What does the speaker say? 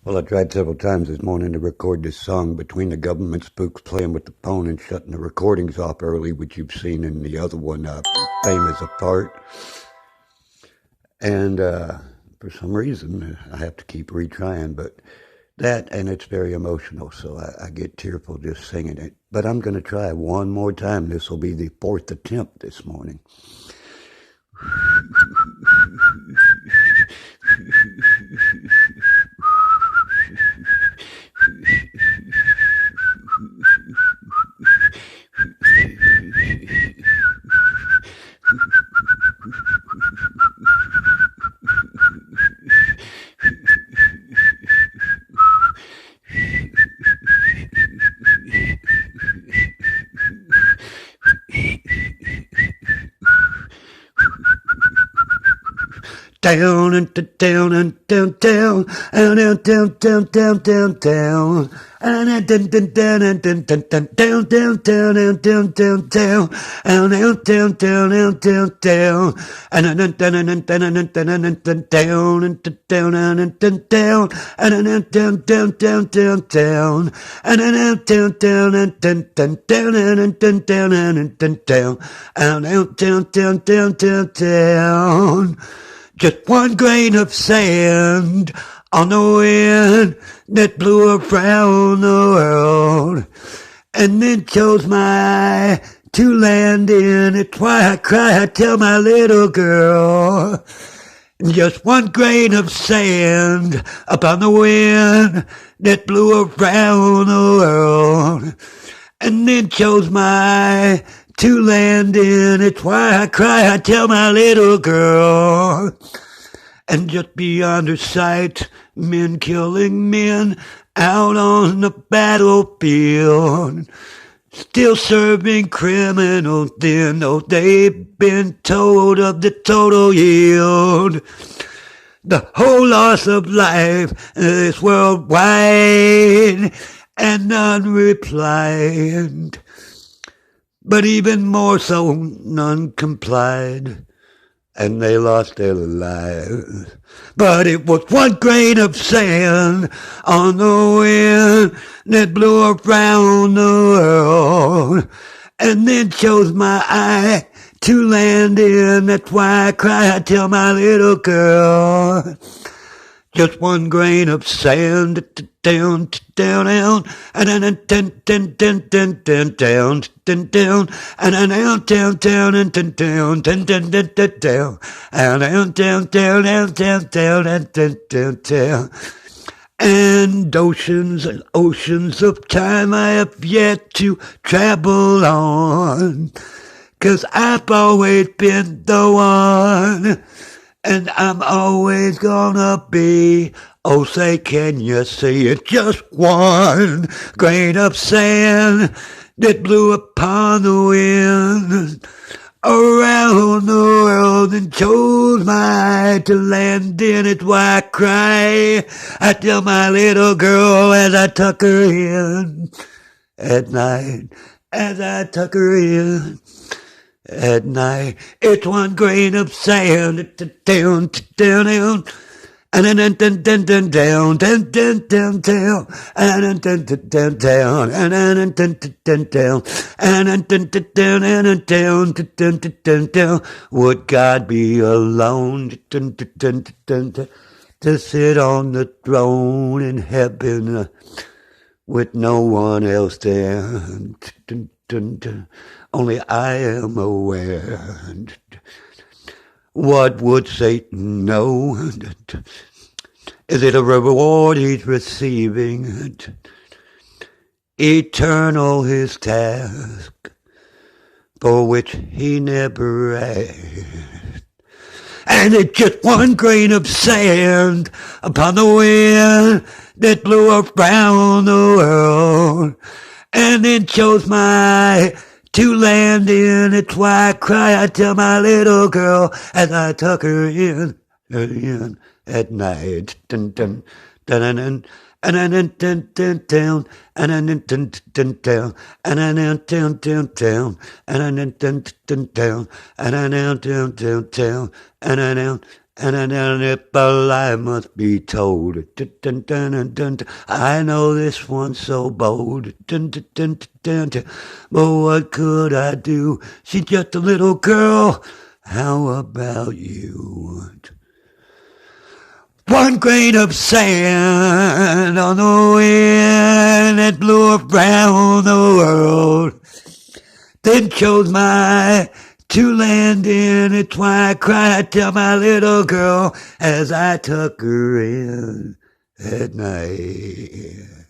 Well, I tried several times this morning to record this song between the government spooks playing with the phone and shutting the recordings off early, which you've seen in the other one, Fame is Apart. And for some reason, I have to keep retrying, but that, and it's very emotional, so I get tearful just singing it. But I'm going to try one more time. This will be the fourth attempt this morning. Down and down and down down and down down down down down and down down and down down down down down and down down down and down down and down down and down down and down and down and down and down and down and down down down down down and down down and down down and down and down and down down down down. Just one grain of sand on the wind that blew around the world and then chose my eye to land in. It's why I cry, I tell my little girl. Just one grain of sand upon the wind that blew around the world and then chose my eye to land in. It's why I cry, I tell my little girl. And just beyond her sight, men killing men out on the battlefield, still serving criminals then, though they've been told of the total yield. The whole loss of life is worldwide, and none replied. But even more so, none complied, and they lost their lives. But it was one grain of sand on the wind that blew around the world, and then chose my eye to land in. That's why I cry, I tell my little girl. Just one grain of sand down, down, down, and then down, down, down, down, down, down, down, down, and then down, down, down, and down, down, down, down, down, down, and down, down, down, down, down, and down, down, down. And oceans and oceans of time I have yet to travel on, 'cause I've always been the one. And I'm always gonna be. Oh, say, can you see it? Just one grain of sand that blew upon the wind around the world and chose my eye to land in. It's why I cry, I tell my little girl as I tuck her in at night, as I tuck her in at night. It's one grain of sand down, down, down, and then down, down, down, down, down, down, down, down, and then down, down, down, and then down, down, down, and then down, down, and down, down, down, down. Would God be alone to sit on the throne in heaven with no one else there? Only I am aware. What would Satan know? Is it a reward he's receiving? Eternal his task, for which he never asked. And it's just one grain of sand upon the wind that blew around the world, and then chose my to land in. It's why I cry, I tell my little girl as I tuck her in at night. Dun, dun, dun, dun, dun. And then down, down, down, and then down, down, down, and then down, down, down, and then down, down, down, and then down, down, down, and then And if a lie must be told, dun, dun, dun, dun, dun, dun, I know this one's so bold. Dun, dun, dun, dun, dun, but what could I do? She's just a little girl. How about you? One grain of sand on the wind that blew around the world. Then chose my to land in. It's why I cried to my little girl as I took her in at night.